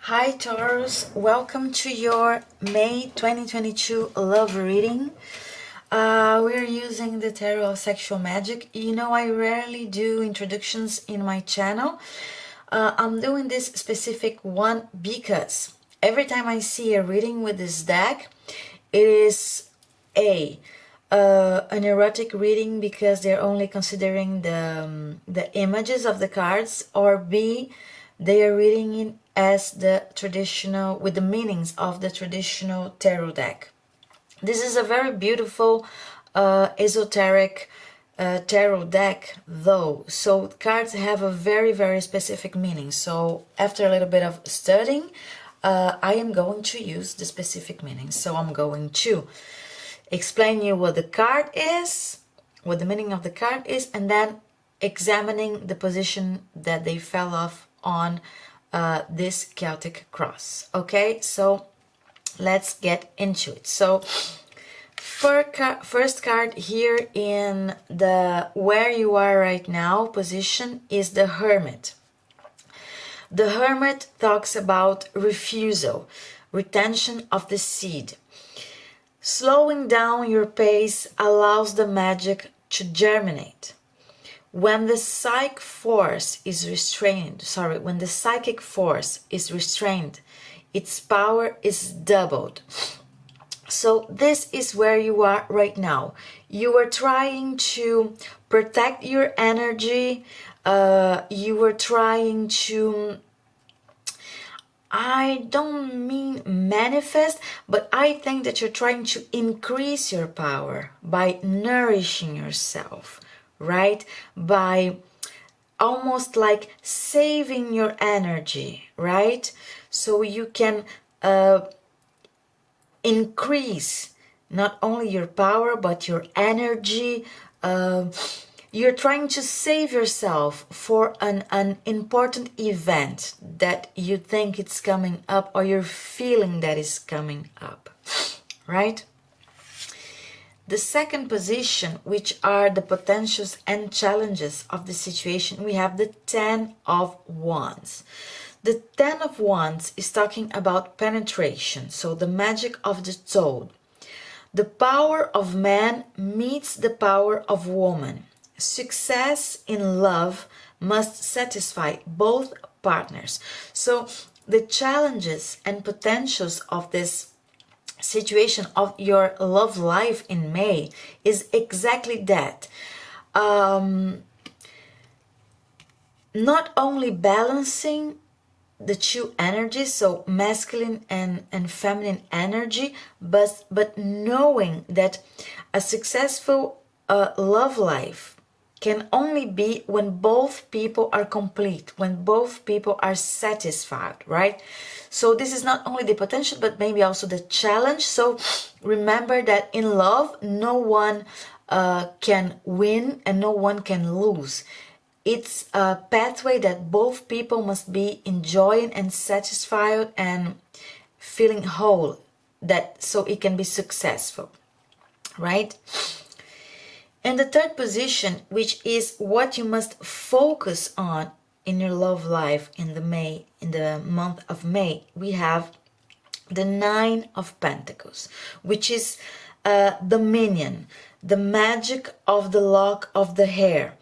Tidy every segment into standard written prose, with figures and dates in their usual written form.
Hi Taurus, welcome to your May 2022 love reading. We're using the Tarot of Sexual Magic. You know, I rarely do introductions in my channel. I'm doing this specific one because every time I see a reading with this deck, it is an erotic reading because they're only considering the images of the cards, or B, they are reading it as the traditional, with the meanings of the traditional tarot deck. This is a very beautiful esoteric tarot deck though, so cards have a very specific meaning. So after a little bit of studying, I am going to use the specific meaning. So I'm going to explain you what the card is, what the meaning of the card is, and then examining the position that they fell off on this Celtic cross. Okay, so let's get into it. So first card here in the where you are right now position is the Hermit. The Hermit talks about refusal, retention of the seed. Slowing down your pace allows the magic to germinate. When the psychic force is restrained, its power is doubled. So this is where you are right now. You are trying to protect your energy. You are trying to, I don't mean manifest, but I think that you're trying to increase your power by nourishing yourself, right? By almost like saving your energy, right? So you can increase not only your power but your energy. You're trying to save yourself for an important event that you think it's coming up, or you're feeling that is coming up, right? The second position, which are the potentials and challenges of the situation, we have the Ten of Wands. The Ten of Wands is talking about penetration, so the magic of the toad. The power of man meets the power of woman. Success in love must satisfy both partners. So the challenges and potentials of this situation of your love life in May is exactly that. Not only balancing the two energies, so masculine and feminine energy, but knowing that a successful love life can only be when both people are complete, when both people are satisfied, right? So this is not only the potential, but maybe also the challenge. So remember that in love, no one can win and no one can lose. It's a pathway that both people must be enjoying and satisfied and feeling whole, that so it can be successful, right? And the third position, which is what you must focus on in your love life in the month of May, we have the Nine of Pentacles, which is the minion, the magic of the lock of the hair.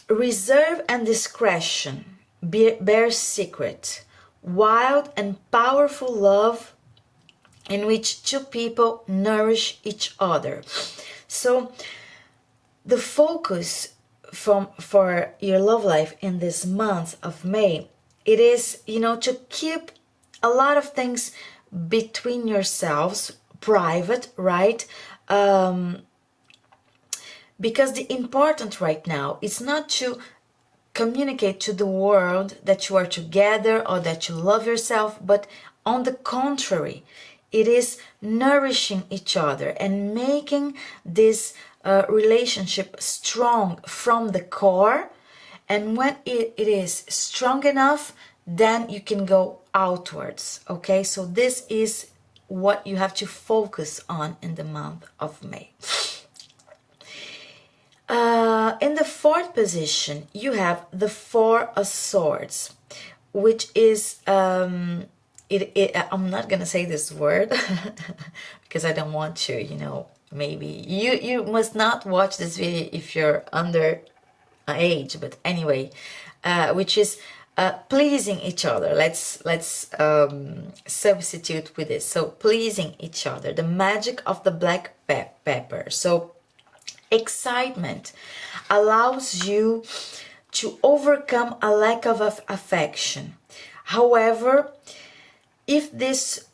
Reserve and discretion, bear secret, wild and powerful love in which two people nourish each other. So the focus for your love life in this month of May, it is, you know, to keep a lot of things between yourselves, private, right? Because the important right now is not to communicate to the world that you are together or that you love yourself, but on the contrary, it is nourishing each other and making this relationship strong from the core. And when it is strong enough, then you can go outwards. Okay, so this is what you have to focus on in the month of May. In the fourth position, you have the Four of Swords, which is I'm not gonna say this word because I don't want to, you know, maybe you must not watch this video if you're under age, but anyway, which is pleasing each other. Let's substitute with this. So pleasing each other, the magic of the black pepper. So excitement allows you to overcome a lack of affection. However, if this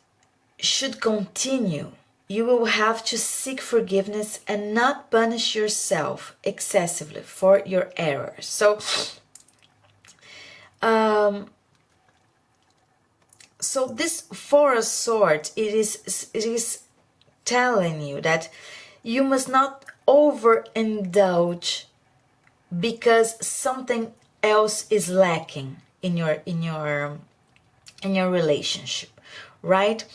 should continue, you will have to seek forgiveness and not punish yourself excessively for your errors. So, so this Four of Swords, it is telling you that you must not overindulge because something else is lacking in your relationship, right?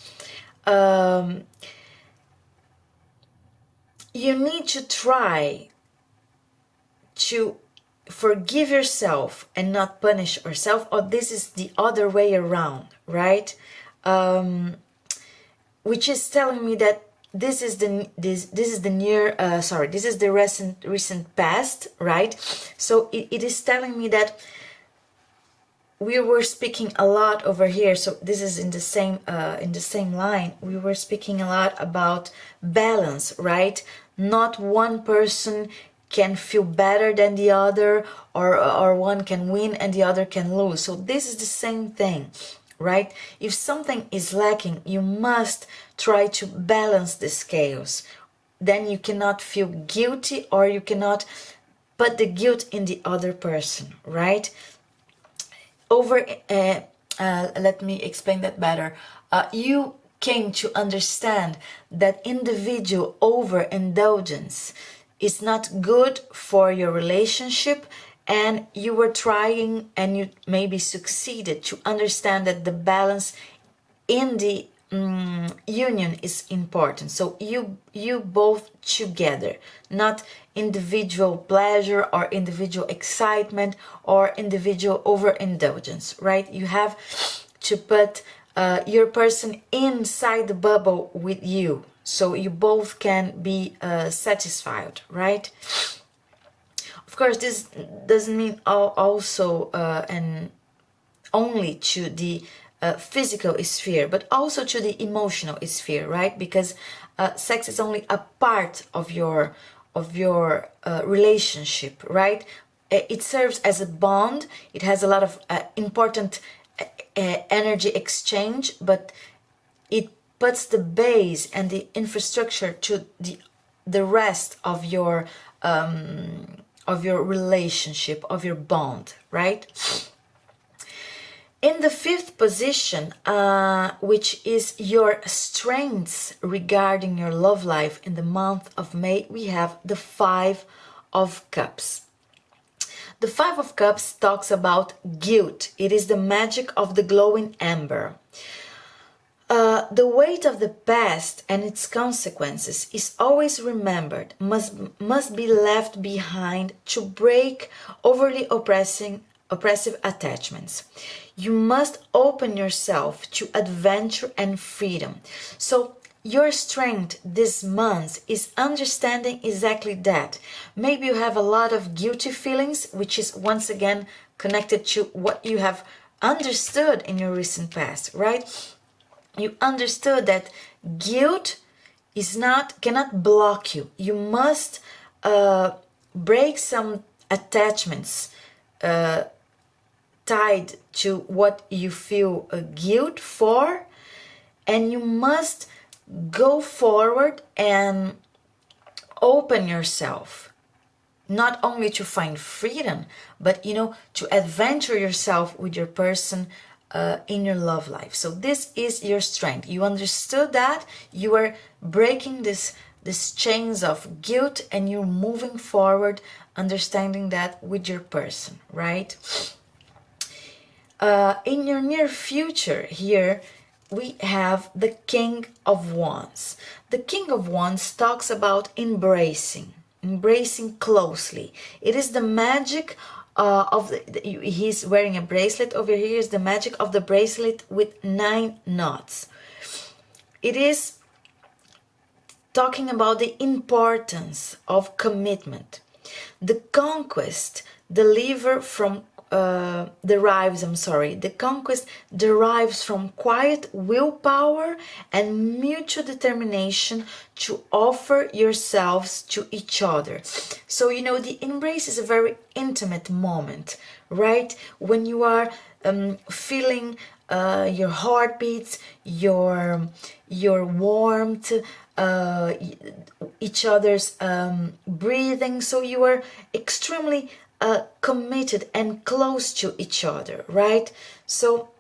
You need to try to forgive yourself and not punish yourself, or this is the other way around, right? Which is telling me that this is the recent past, right? So it is telling me that we were speaking a lot over here. So this is in the same line. We were speaking a lot about balance, right? Not one person can feel better than the other, or one can win and the other can lose. So this is the same thing, right? If something is lacking, you must try to balance the scales. Then you cannot feel guilty, or you cannot put the guilt in the other person, right? Let me explain that better. You came to understand that individual overindulgence is not good for your relationship, and you were trying, and you maybe succeeded to understand that the balance in the union is important. So you both together, not individual pleasure or individual excitement or individual overindulgence, right? You have to put your person inside the bubble with you, so you both can be satisfied, right? Of course, this doesn't mean also and only to the physical sphere, but also to the emotional sphere, right? Because sex is only a part of your relationship, right? It serves as a bond. It has a lot of important energy exchange, but it puts the base and the infrastructure to the rest of your relationship, of your bond, right? In the fifth position, which is your strengths regarding your love life in the month of May, we have the Five of Cups. The Five of Cups talks about guilt. It is the magic of the glowing ember. The weight of the past and its consequences is always remembered, must be left behind to break overly oppressive attachments. You must open yourself to adventure and freedom. So your strength this month is understanding exactly that. Maybe you have a lot of guilty feelings, which is once again connected to what you have understood in your recent past, right? You understood that guilt cannot block you. You must break some attachments tied to what you feel guilt for, and you must go forward and open yourself, not only to find freedom, but to adventure yourself with your person in your love life. So this is your strength. You understood that you are breaking this chains of guilt, and you're moving forward, understanding that with your person, right? In your near future here, we have the King of Wands. The King of Wands talks about embracing closely. It is the magic he's wearing a bracelet over here. Is the magic of the bracelet with 9 knots. It is talking about the importance of commitment. The conquest derives from quiet willpower and mutual determination to offer yourselves to each other. So, you know, the embrace is a very intimate moment, right? When you are feeling your heartbeats, your warmth, each other's breathing, so you are extremely committed and close to each other, right? So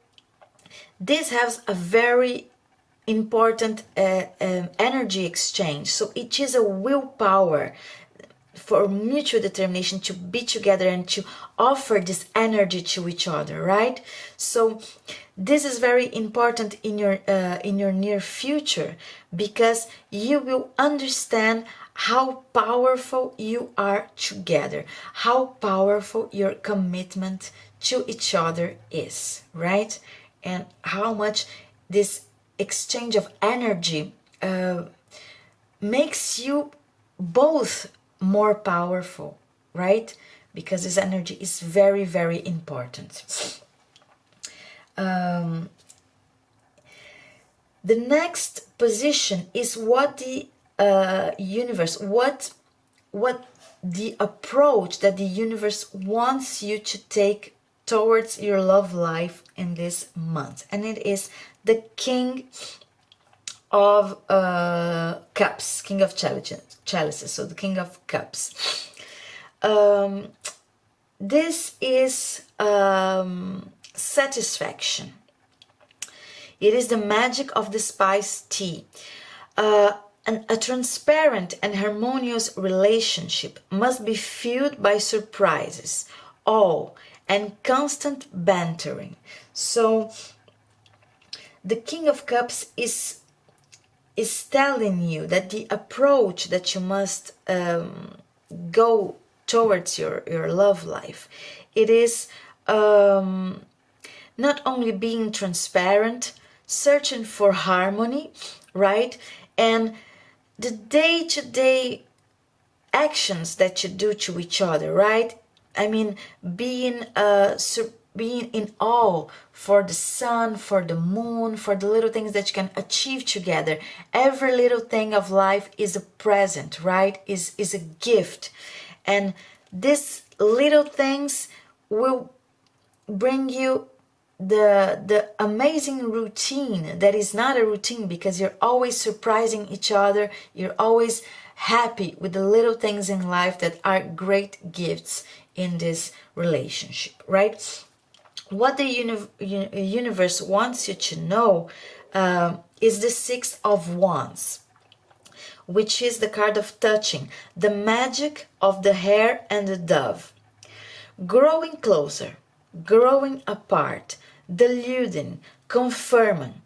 this has a very important energy exchange. So it is a willpower for mutual determination to be together and to offer this energy to each other, right? So this is very important in your near future, because you will understand how powerful you are together, how powerful your commitment to each other is, right? And how much this exchange of energy makes you both more powerful, right? Because this energy is very, very important. The next position is what the universe, what the approach that the universe wants you to take towards your love life in this month, and it is the King of Cups, King of Chalices, so the King of Cups. This is satisfaction. It is the magic of the spiced tea. A transparent and harmonious relationship must be fueled by surprises, awe, and constant bantering. So the King of Cups is telling you that the approach that you must go towards your love life, it is not only being transparent, searching for harmony, right? And the day-to-day actions that you do to each other, right? I mean, being in awe for the sun, for the moon, for the little things that you can achieve together. Every little thing of life is a present, right? Is a gift. And these little things will bring you the amazing routine that is not a routine, because you're always surprising each other, you're always happy with the little things in life that are great gifts in this relationship, right? What the universe wants you to know is the Six of Wands, which is the card of touching, the magic of the hare and the dove. Growing closer, growing apart, deluding, confirming.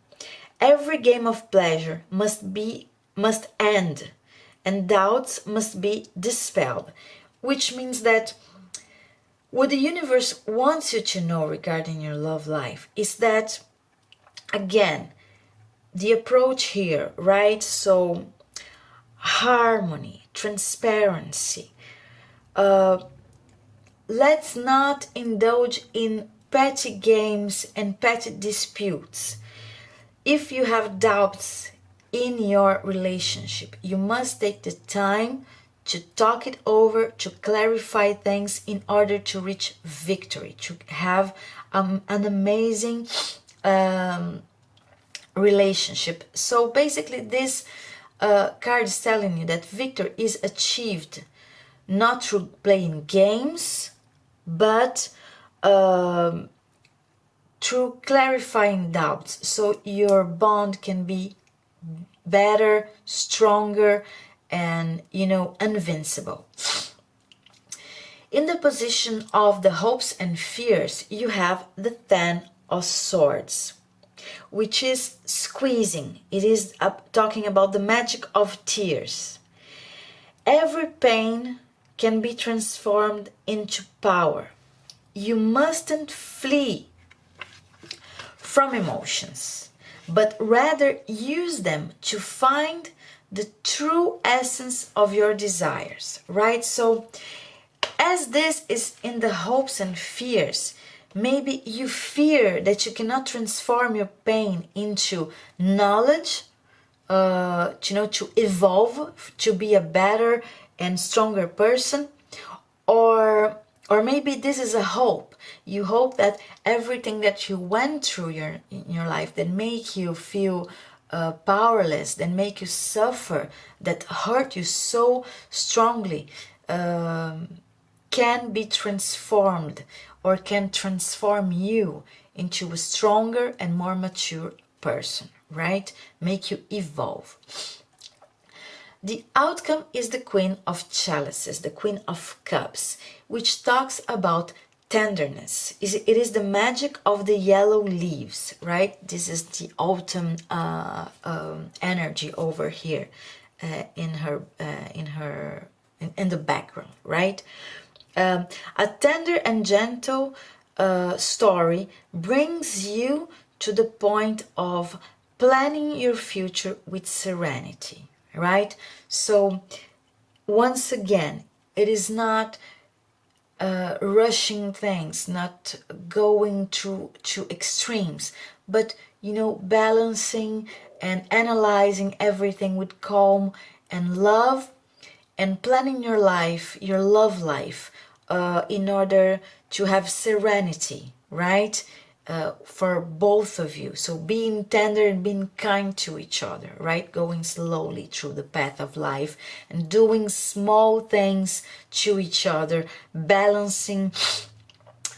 Every game of pleasure must end, and doubts must be dispelled, which means that what the universe wants you to know regarding your love life is that, again, the approach here, right? So harmony, transparency. Let's not indulge in petty games and petty disputes. If you have doubts in your relationship, you must take the time to talk it over, to clarify things in order to reach victory, to have an amazing relationship. So basically this card is telling you that victory is achieved not through playing games, but through clarifying doubts, so your bond can be better, stronger, and, you know, invincible. In the position of the hopes and fears, you have the Ten of Swords, which is squeezing. It is talking about the magic of tears. Every pain can be transformed into power. you mustn't flee from emotions, but rather use them to find the true essence of your desires, right? So as this is in the hopes and fears, maybe you fear that you cannot transform your pain into knowledge, to evolve, to be a better and stronger person, or maybe this is a hope. You hope that everything that you went through in your life that make you feel powerless, that make you suffer, that hurt you so strongly, can be transformed or can transform you into a stronger and more mature person, right? Make you evolve. The outcome is the Queen of Chalices, the Queen of Cups, which talks about tenderness. It is the magic of the yellow leaves, right? This is the autumn energy over here in the background, right? A tender and gentle story brings you to the point of planning your future with serenity, right? So once again, it is not rushing things, not going to extremes, but balancing and analyzing everything with calm and love, and planning your life, your love life, in order to have serenity, right? For both of you. So being tender and being kind to each other, right? Going slowly through the path of life and doing small things to each other, balancing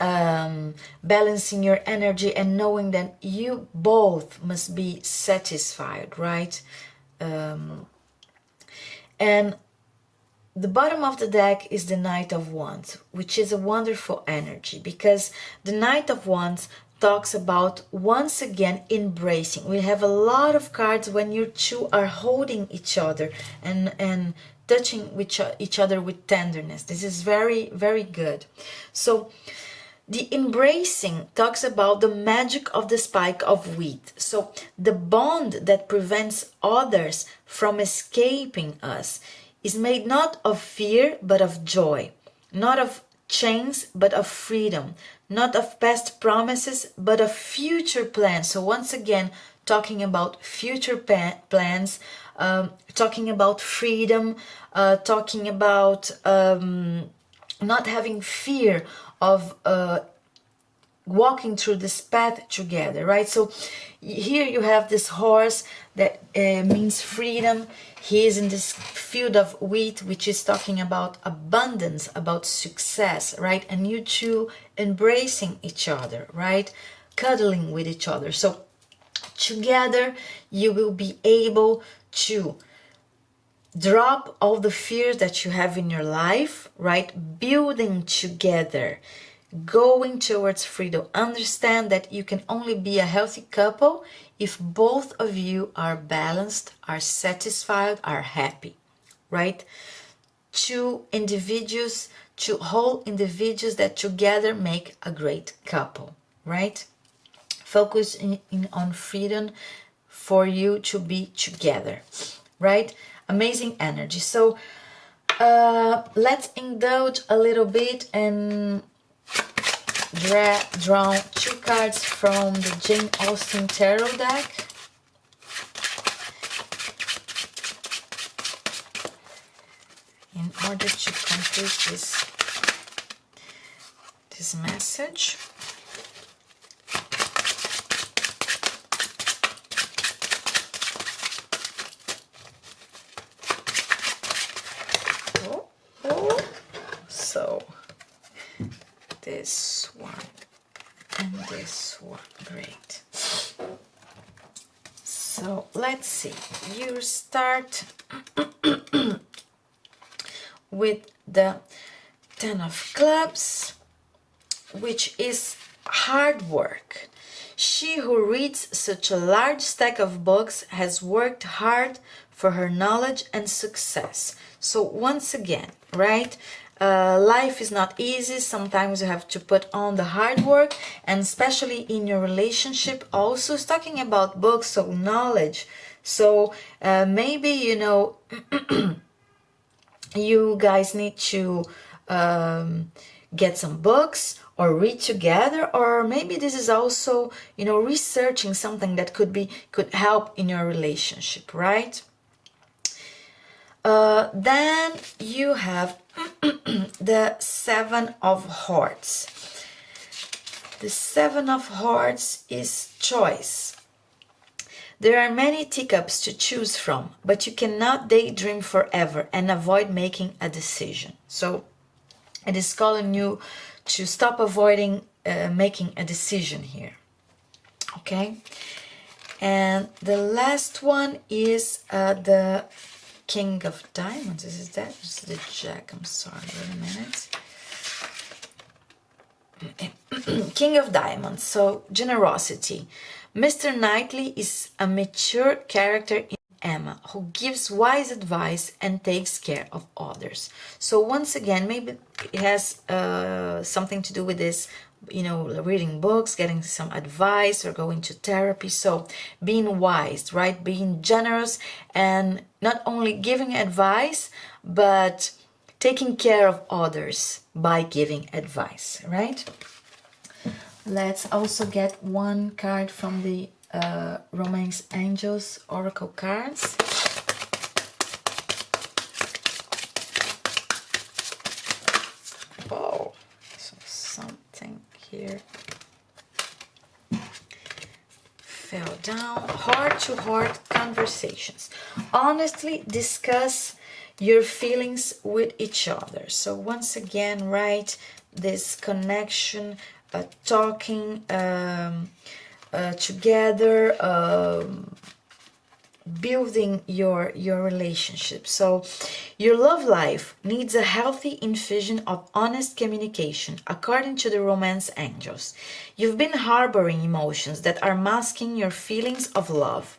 your energy and knowing that you both must be satisfied, right? And the bottom of the deck is the Knight of Wands, which is a wonderful energy because the Knight of Wands talks about once again embracing. We have a lot of cards when you two are holding each other and touching each other with tenderness. This is very, very good. So the embracing talks about the magic of the spike of wheat. So the bond that prevents others from escaping us is made not of fear but of joy, not of chains but of freedom, not of past promises but of future plans. So once again, talking about future plans, talking about freedom, talking about not having fear of walking through this path together, right? So here you have this horse that means freedom. He is in this field of wheat, which is talking about abundance, about success, right? And you two embracing each other, right? Cuddling with each other. So together you will be able to drop all the fears that you have in your life, right? Building together, going towards freedom. Understand that you can only be a healthy couple if both of you are balanced, are satisfied, are happy, right? Two individuals, two whole individuals that together make a great couple, right? Focus on freedom for you to be together, right? Amazing energy. So let's indulge a little bit and draw two cards from the Jane Austen Tarot deck. In order to complete this message. So this one and this one, great. So let's see, you start with the Ten of Clubs, which is hard work. She who reads such a large stack of books has worked hard for her knowledge and success. So once again, right, Life is not easy. Sometimes you have to put on the hard work, and especially in your relationship. Also, it's talking about books, so knowledge. So maybe, you know, you guys need to get some books or read together, or maybe this is also, you know, researching something that could help in your relationship, right? Then you have the Seven of Hearts. The Seven of Hearts is choice. There are many teacups to choose from, but you cannot daydream forever and avoid making a decision. So it is calling you to stop avoiding making a decision here. Okay? And the last one is the King of Diamonds. Is that? This is the Jack. I'm sorry. Wait a minute. King of Diamonds. So generosity. Mr. Knightley is a mature character in Emma who gives wise advice and takes care of others. So once again, maybe it has something to do with this, you know, reading books, getting some advice, or going to therapy. So being wise, right? Being generous, and not only giving advice, but taking care of others by giving advice, right? Let's also get one card from the Romance Angels Oracle cards. Oh, so something here fell down. Heart-to-heart conversations. Honestly discuss your feelings with each other. So once again, right, this connection, talking together, building your relationship. So your love life needs a healthy infusion of honest communication, according to the Romance Angels. You've been harboring emotions that are masking your feelings of love.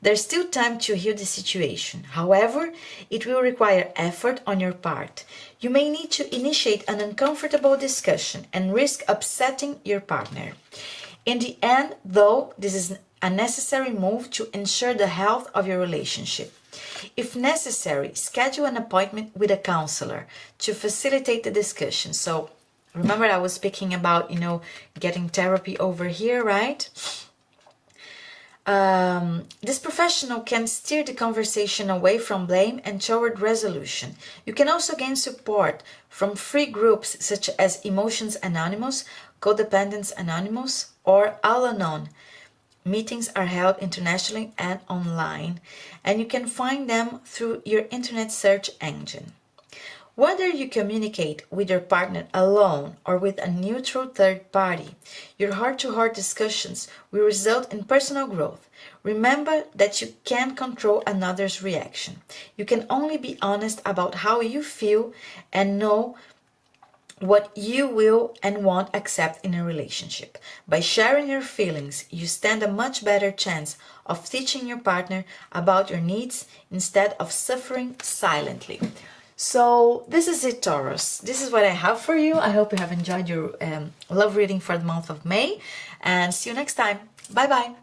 There's still time to heal the situation. However, it will require effort on your part. You may need to initiate an uncomfortable discussion and risk upsetting your partner. In the end, though, this is a necessary move to ensure the health of your relationship. If necessary, schedule an appointment with a counselor to facilitate the discussion. So remember, I was speaking about, you know, getting therapy over here, right? This professional can steer the conversation away from blame and toward resolution. You can also gain support from free groups such as Emotions Anonymous, Codependence Anonymous, or Al-Anon. Meetings are held internationally and online, and you can find them through your internet search engine. Whether you communicate with your partner alone or with a neutral third party, your heart-to-heart discussions will result in personal growth. Remember that you can't control another's reaction. You can only be honest about how you feel and know what you will and won't accept in a relationship. By sharing your feelings, you stand a much better chance of teaching your partner about your needs instead of suffering silently. So this is it, Taurus. This is what I have for you. I hope you have enjoyed your love reading for the month of May, and see you next time. Bye bye.